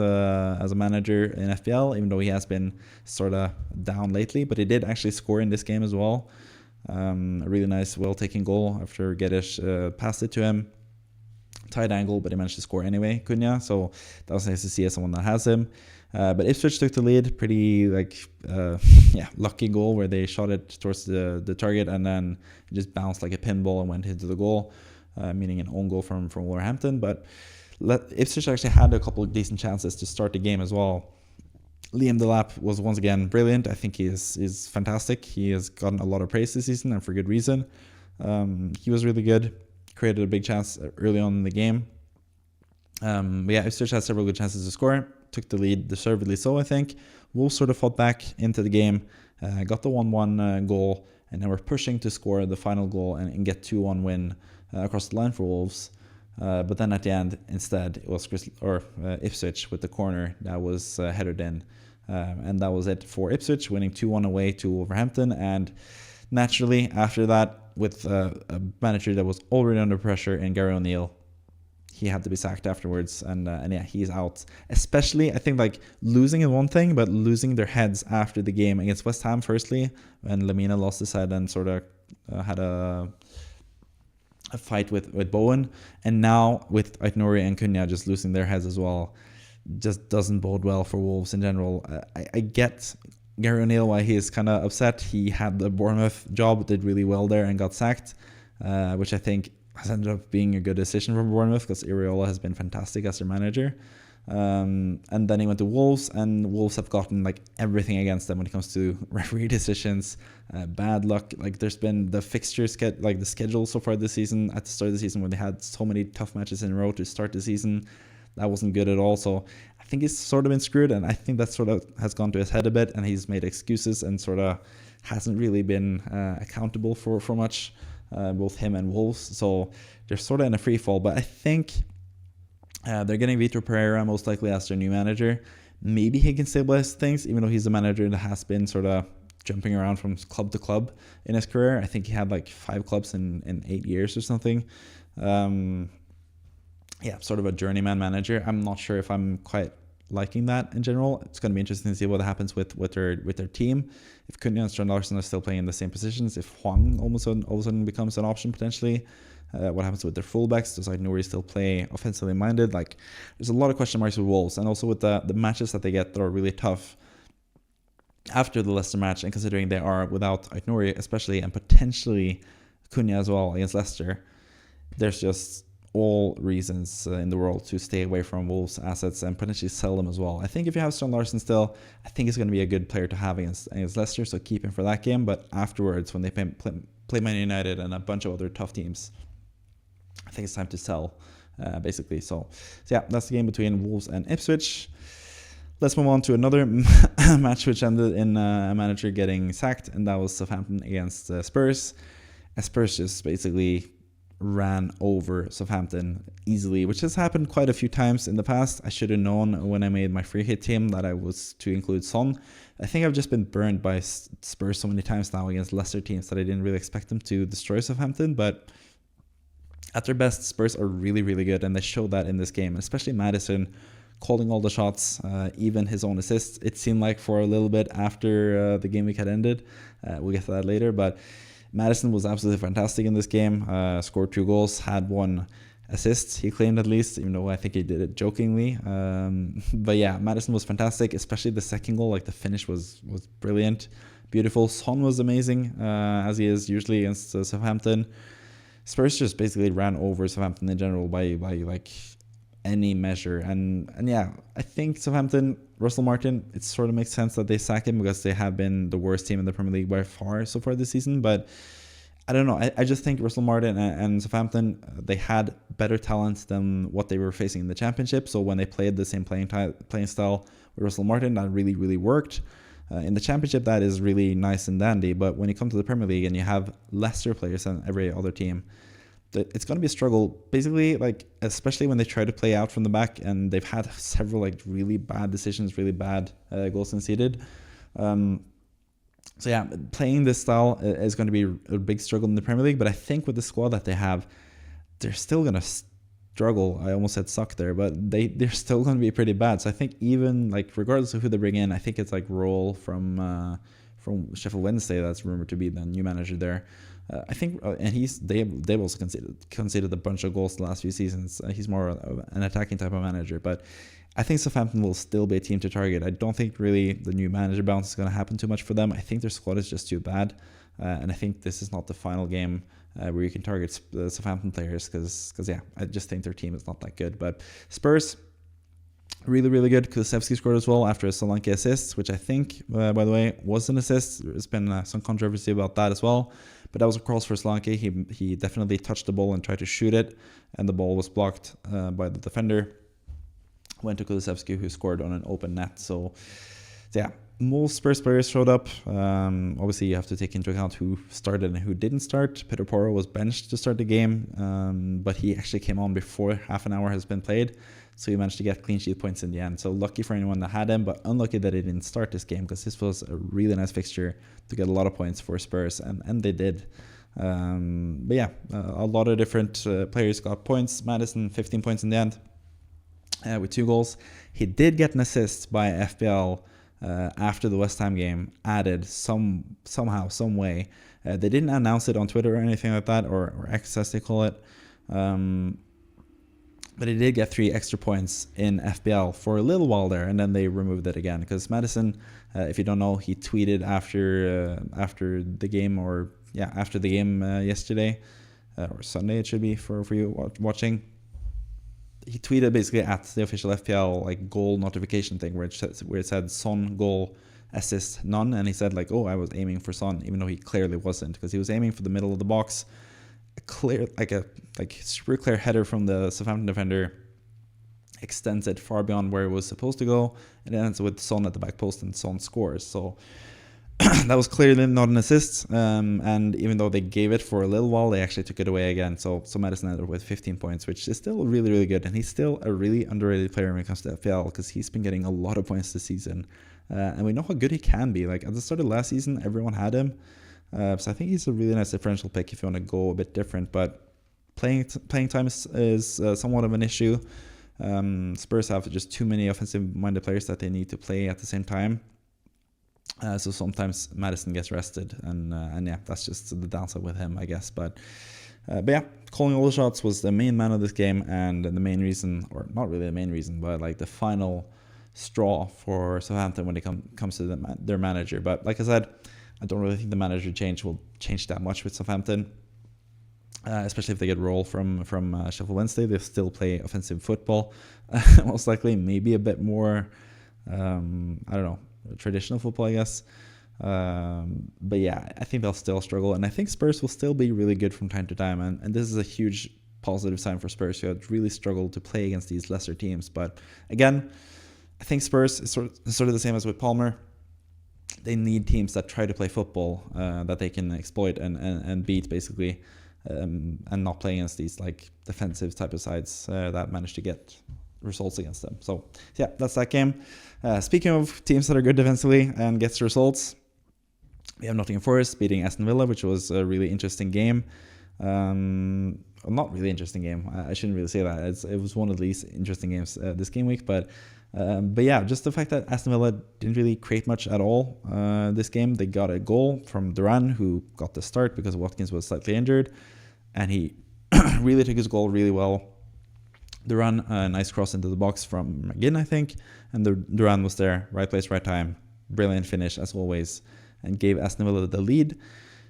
a manager in FPL, even though he has been sort of down lately. But he did actually score in this game as well. A really nice, well-taken goal after Geddes passed it to him. Tight angle, but he managed to score anyway, Cunha. So that was nice to see as someone that has him. But Ipswich took the lead. Pretty lucky goal where they shot it towards the target and then it just bounced like a pinball and went into the goal, meaning an own goal from Wolverhampton. But Ipswich actually had a couple of decent chances to start the game as well. Liam Delap was once again brilliant. I think he is fantastic. He has gotten a lot of praise this season and for good reason. He was really good. Created a big chance early on in the game. But yeah, Ipswich had several good chances to score. Took the lead, deservedly so, I think. Wolves sort of fought back into the game, got the 1-1 goal, and then were pushing to score the final goal and get 2-1 win across the line for Wolves. But then at the end, instead, it was Ipswich with the corner that was headed in. And that was it for Ipswich, winning 2-1 away to Wolverhampton. And naturally, after that, with a manager that was already under pressure in Gary O'Neill, he had to be sacked afterwards. And yeah, he's out. Especially, I think, like, losing is one thing, but losing their heads after the game against West Ham, firstly, when Lamina lost his head and sort of had a fight with Bowen, and now with Aït-Nouri and Cunha just losing their heads as well, just doesn't bode well for Wolves in general. I get Gary O'Neill why he is kind of upset. He had the Bournemouth job, did really well there and got sacked, which I think has ended up being a good decision from Bournemouth because Iraola has been fantastic as their manager. And then he went to Wolves, and Wolves have gotten like everything against them when it comes to referee decisions, bad luck. Like there's been the fixtures like the schedule so far this season, at the start of the season, when they had so many tough matches in a row to start the season, that wasn't good at all. So I think he's sort of been screwed, and I think that sort of has gone to his head a bit, and he's made excuses and sort of hasn't really been accountable for much, both him and Wolves. So they're sort of in a free fall, but I think they're getting Vitor Pereira most likely as their new manager. Maybe he can stabilize things, even though he's a manager that has been sort of jumping around from club to club in his career. I think he had like 5 clubs in 8 years or something. Yeah, sort of a journeyman manager. I'm not sure if I'm quite liking that in general. It's going to be interesting to see what happens with their team. If Cunha and Strand Larsen are still playing in the same positions, if Hwang all of a sudden becomes an option potentially. What happens with their fullbacks? Does Aït-Nouri still play offensively minded? Like, there's a lot of question marks with Wolves, and also with the matches that they get that are really tough after the Leicester match, and considering they are without Aït-Nouri especially, and potentially Cunha as well against Leicester, there's just all reasons in the world to stay away from Wolves assets and potentially sell them as well. I think if you have Strand Larsen still, I think he's going to be a good player to have against Leicester, so keep him for that game. But afterwards, when they play Man United and a bunch of other tough teams, I think it's time to sell, basically. So yeah, that's the game between Wolves and Ipswich. Let's move on to another match which ended in a manager getting sacked, and that was Southampton against Spurs. Spurs just basically ran over Southampton easily, which has happened quite a few times in the past. I should have known when I made my free hit team that I was to include Son. I think I've just been burned by Spurs so many times now against Leicester teams that I didn't really expect them to destroy Southampton, but at their best, Spurs are really, really good, and they showed that in this game, especially Maddison calling all the shots, even his own assists, it seemed like, for a little bit after the game week had ended. We'll get to that later, but Maddison was absolutely fantastic in this game, scored 2 goals, had 1 assist, he claimed at least, even though I think he did it jokingly. But yeah, Maddison was fantastic, especially the second goal, like the finish was brilliant, beautiful. Son was amazing, as he is usually against Southampton. Spurs just basically ran over Southampton in general by like any measure. And yeah, I think Southampton, Russell Martin, it sort of makes sense that they sack him because they have been the worst team in the Premier League by far so far this season. But I don't know. I just think Russell Martin and Southampton, they had better talent than what they were facing in the Championship. So when they played the same playing style with Russell Martin, that really, really worked. In the Championship, that is really nice and dandy. But when you come to the Premier League and you have lesser players than every other team, it's going to be a struggle. Basically, like, especially when they try to play out from the back, and they've had several like really bad decisions, really bad goals conceded. So yeah, playing this style is going to be a big struggle in the Premier League, but I think with the squad that they have, they're still going to struggle. I almost said suck there, but they're still going to be pretty bad. So I think even like regardless of who they bring in, I think it's like Roll from Sheffield Wednesday that's rumored to be the new manager there. I think, and they've also conceded a bunch of goals the last few seasons. He's more of an attacking type of manager, but I think Southampton will still be a team to target. I don't think really the new manager bounce is going to happen too much for them. I think their squad is just too bad, and I think this is not the final game where you can target the Southampton players because yeah, I just think their team is not that good. But Spurs, really, really good. Kulusevski scored as well after a Solanke assist, which I think, by the way, was an assist. There's been some controversy about that as well. But that was a cross for Solanke. He definitely touched the ball and tried to shoot it, and the ball was blocked by the defender. Went to Kulusevski, who scored on an open net. So, yeah, most Spurs players showed up. Obviously, you have to take into account who started and who didn't start. Pedro Porro was benched to start the game, but he actually came on before half an hour has been played. So he managed to get clean sheet points in the end. So lucky for anyone that had him, but unlucky that he didn't start this game because this was a really nice fixture to get a lot of points for Spurs, and they did. But yeah, a lot of different players got points. Maddison, 15 points in the end with 2 goals. He did get an assist by FPL after the West Ham game, added somehow, some way. They didn't announce it on Twitter or anything like that, or X as they call it. But he did get 3 extra points in FPL for a little while there, and then they removed it again. Because Maddison, if you don't know, he tweeted after the game, after the game yesterday, or Sunday it should be for you watching. He tweeted basically at the official FPL like goal notification thing where it said Son goal assist none, and he said like, oh, I was aiming for Son, even though he clearly wasn't, because he was aiming for the middle of the box. Clear, like super clear header from the Southampton defender, extends it far beyond where it was supposed to go, and ends with Son at the back post, and Son scores. So that was clearly not an assist, and even though they gave it for a little while, they actually took it away again. So Maddison ended up with 15 points, which is still really, really good, and he's still a really underrated player when it comes to FPL because he's been getting a lot of points this season, and we know how good he can be. Like at the start of last season, everyone had him. So I think he's a really nice differential pick if you want to go a bit different. But playing time is somewhat of an issue. Spurs have just too many offensive-minded players that they need to play at the same time. So sometimes Maddison gets rested, and yeah, that's just the downside with him, I guess. But yeah, calling all the shots was the main man of this game, and the main reason, or not really the main reason, but like the final straw for Southampton when it comes to their manager. But like I said, I don't really think the manager change will change that much with Southampton, especially if they get Roll from Sheffield Wednesday. They'll still play offensive football, most likely, maybe a bit more, I don't know, traditional football, I guess. But yeah, I think they'll still struggle, and I think Spurs will still be really good from time to time, and this is a huge positive sign for Spurs, who had really struggled to play against these lesser teams. But again, I think Spurs is sort of the same as with Palmer. They need teams that try to play football, that they can exploit and beat, basically, and not play against these like defensive type of sides that manage to get results against them. So yeah, that's that game. Speaking of teams that are good defensively and gets results, we have Nottingham Forest beating Aston Villa, which was a really interesting game. Not really interesting game. I shouldn't really say that. It was one of the least interesting games this game week, but yeah, just the fact that Aston Villa didn't really create much at all this game. They got a goal from Duran, who got the start because Watkins was slightly injured, and he really took his goal really well. Duran, a nice cross into the box from McGinn, I think, and Duran was there, right place, right time. Brilliant finish, as always, and gave Aston Villa the lead.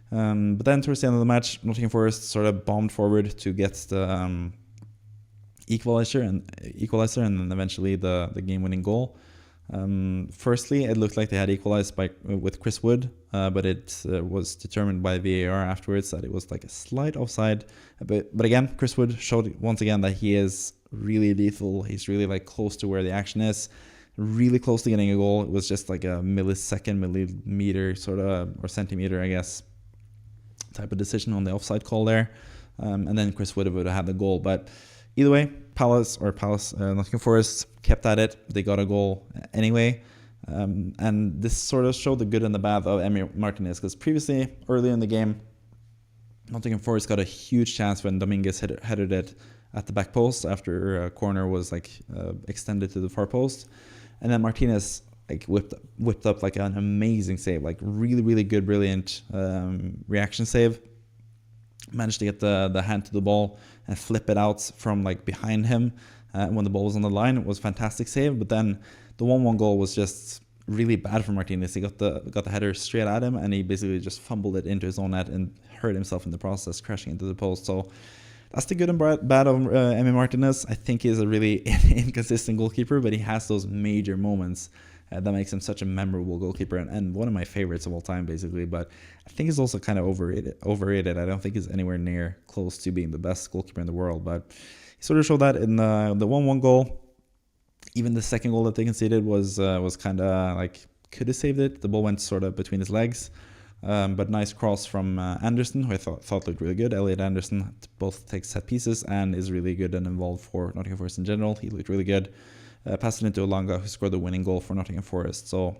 But then towards the end of the match, Nottingham Forest sort of bombed forward to get the equalizer, and then eventually the game-winning goal. Firstly, it looked like they had equalized with Chris Wood, but it was determined by VAR afterwards that it was like a slight offside. But again, Chris Wood showed once again that he is really lethal. He's really like close to where the action is, really close to getting a goal. It was just like a millimeter sort of, or centimeter, I guess, type of decision on the offside call there. And then Chris Wood would have had the goal. But either way, Nottingham Forest kept at it. They got a goal anyway. And this sort of showed the good and the bad of Emi Martinez, because previously, early in the game, Nottingham Forest got a huge chance when Dominguez headed it at the back post after a corner was extended to the far post, and then Martinez whipped up like an amazing save, like really good, brilliant reaction save. Managed to get the hand to the ball and flip it out from like behind him when the ball was on the line. It was a fantastic save, but then the 1-1 goal was just really bad for Martinez. He got the header straight at him, and he basically just fumbled it into his own net and hurt himself in the process, crashing into the post. So that's the good and bad of Emi Martinez. I think he's a really inconsistent goalkeeper, but he has those major moments that makes him such a memorable goalkeeper and one of my favorites of all time, basically. But I think he's also kind of overrated. I don't think he's anywhere near close to being the best goalkeeper in the world, but he sort of showed that in the 1-1 goal. Even the second goal that they conceded was kind of like, could have saved it. The ball went sort of between his legs. But nice cross from Anderson, who I thought looked really good. Elliot Anderson both takes set pieces and is really good and involved for Nottingham Forest in general. He looked really good. Passed it into Olanga, who scored the winning goal for Nottingham Forest. So,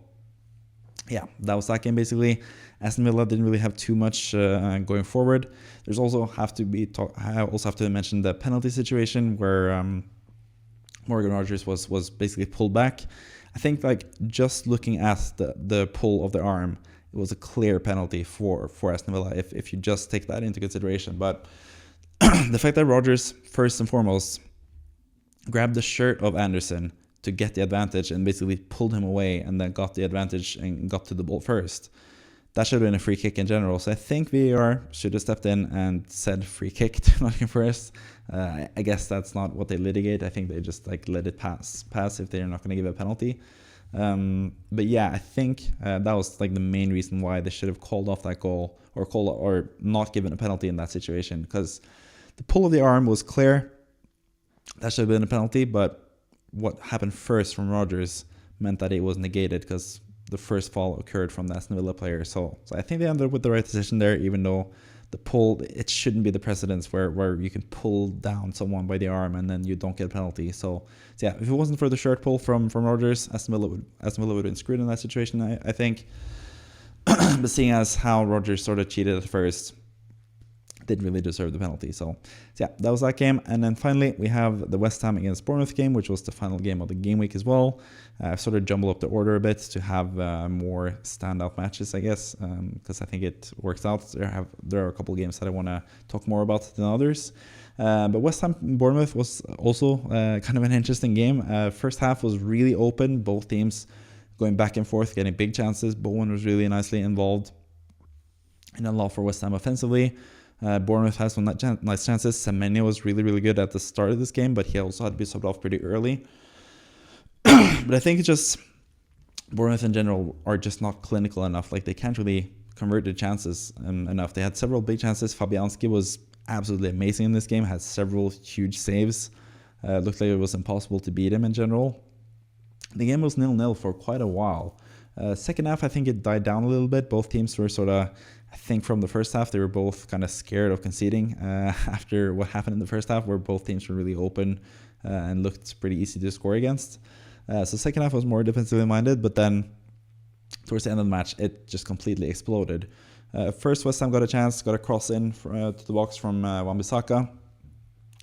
yeah, that was that game basically. Aston Villa didn't really have too much going forward. There's also I also have to mention the penalty situation where Morgan Rogers was basically pulled back. I think like just looking at the pull of the arm, it was a clear penalty for Aston Villa if you just take that into consideration. But the fact that Rogers, first and foremost, grabbed the shirt of Anderson to get the advantage and basically pulled him away and then got the advantage and got to the ball first, that should have been a free kick in general. So I think VAR should have stepped in and said free kick to Nottingham Forest. I guess that's not what they litigate. I think they just like let it pass if they're not going to give a penalty. But yeah, I think that was like the main reason why they should have called off that goal or not given a penalty in that situation, because the pull of the arm was clear. That should have been a penalty, but what happened first from Rogers meant that it was negated because the first fall occurred from the Aston Villa player. So I think they ended up with the right decision there, even though the pull, it shouldn't be the precedence where you can pull down someone by the arm and then you don't get a penalty. So yeah, if it wasn't for the shirt pull from Rogers, Aston Villa would have been screwed in that situation, I think. But seeing as how Rogers sort of cheated at first, didn't really deserve the penalty. So yeah, that was that game. And then finally, we have the West Ham against Bournemouth game, which was the final game of the game week as well. I've sort of jumbled up the order a bit to have more standout matches, I guess, because I think it works out. There are a couple of games that I want to talk more about than others. But West Ham Bournemouth was also kind of an interesting game. First half was really open, both teams going back and forth, getting big chances. Bowen was really nicely involved in a lot for West Ham offensively. Bournemouth has some nice chances. Semenyo was really good at the start of this game, but he also had to be subbed off pretty early. But I think it's just Bournemouth in general are just not clinical enough. Like, they can't really convert the chances enough. They had several big chances. Fabianski was absolutely amazing in this game, had several huge saves. Looked like it was impossible to beat him in general. The game was 0-0 for quite a while. Second half, I think it died down a little bit. Both teams were sort of, I think from the first half, they were both kind of scared of conceding after what happened in the first half, where both teams were really open and looked pretty easy to score against. So second half was more defensively minded, but then towards the end of the match, it just completely exploded. First, West Ham got a chance, got a cross in to the box from Wan-Bissaka.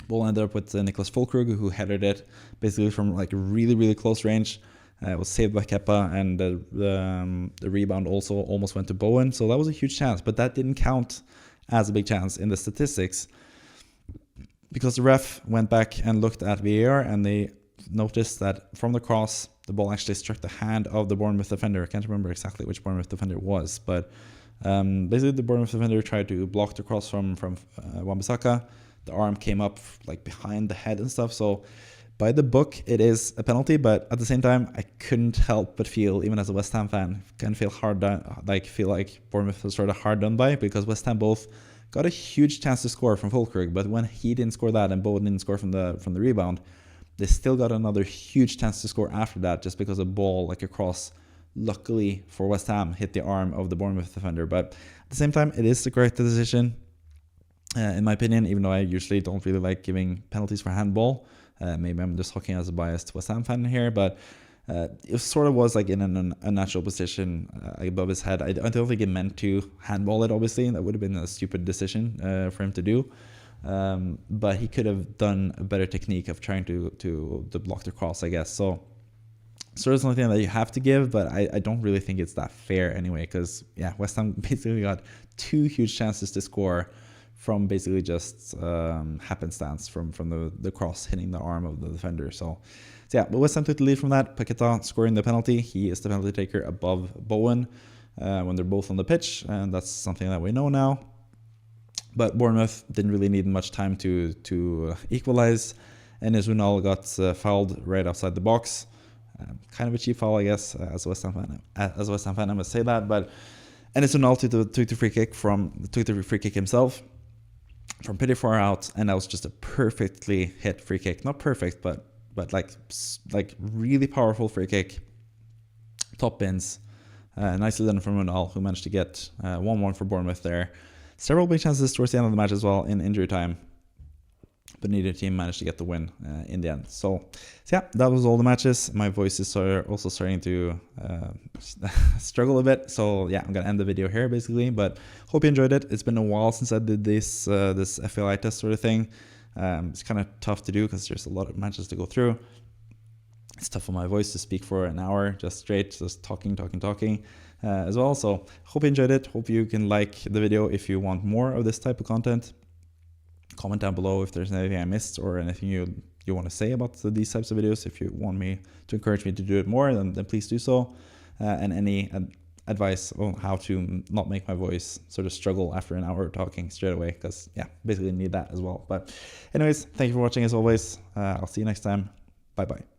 Ball ended up with Niklas Füllkrug, who headed it basically from like really close range. It was saved by Kepa, and the rebound also almost went to Bowen. So that was a huge chance, but that didn't count as a big chance in the statistics because the ref went back and looked at VAR, and they noticed that from the cross, the ball actually struck the hand of the Bournemouth defender. I can't remember exactly which Bournemouth defender it was, but basically the Bournemouth defender tried to block the cross from Wan-Bissaka. The arm came up like behind the head and stuff. So by the book, it is a penalty, but at the same time, I couldn't help but feel, even as a West Ham fan, kind of feel feel like Bournemouth was sort of hard done by, because West Ham both got a huge chance to score from Füllkrug, but when he didn't score that and Bowen didn't score from the rebound, they still got another huge chance to score after that, just because a ball like a cross, luckily for West Ham, hit the arm of the Bournemouth defender. But at the same time, it is the correct decision, in my opinion, even though I usually don't really like giving penalties for handball. Maybe I'm just talking as a biased West Ham fan here, but It sort of was like in an unnatural position above his head. I don't think he meant to handball it, obviously. That would have been a stupid decision for him to do. But he could have done a better technique of trying to block the cross, I guess. So sort of something that you have to give, but I don't really think it's that fair anyway, because yeah, West Ham basically got 2 huge chances to score from basically just happenstance from the cross hitting the arm of the defender. So yeah, but West Ham took the lead from that. Paqueta scoring the penalty. He is the penalty taker above Bowen when they're both on the pitch, and that's something that we know now. But Bournemouth didn't really need much time to equalize, and Unal got fouled right outside the box. Kind of a cheap foul, I guess, as a West Ham fan. I must say that. But Unal took the free kick himself from pretty far out, and that was just a perfectly hit free kick. Not perfect, but like really powerful free kick. Top bins. Nicely done from Unal, who managed to get 1-1 for Bournemouth there. Several big chances towards the end of the match as well in injury time, but neither team managed to get the win in the end. So yeah, that was all the matches. My voice is also starting to struggle a bit. So yeah, I'm going to end the video here basically, but hope you enjoyed it. It's been a while since I did this FPL test sort of thing. It's kind of tough to do because there's a lot of matches to go through. It's tough for my voice to speak for an hour just straight, just talking as well. So hope you enjoyed it. Hope you can like the video if you want more of this type of content. Comment down below if there's anything I missed or anything you want to say about these types of videos. If you want me to encourage me to do it more, then please do so. And any advice on how to not make my voice sort of struggle after an hour of talking straight away, because yeah, basically need that as well. But anyways, thank you for watching as always. I'll see you next time. Bye bye.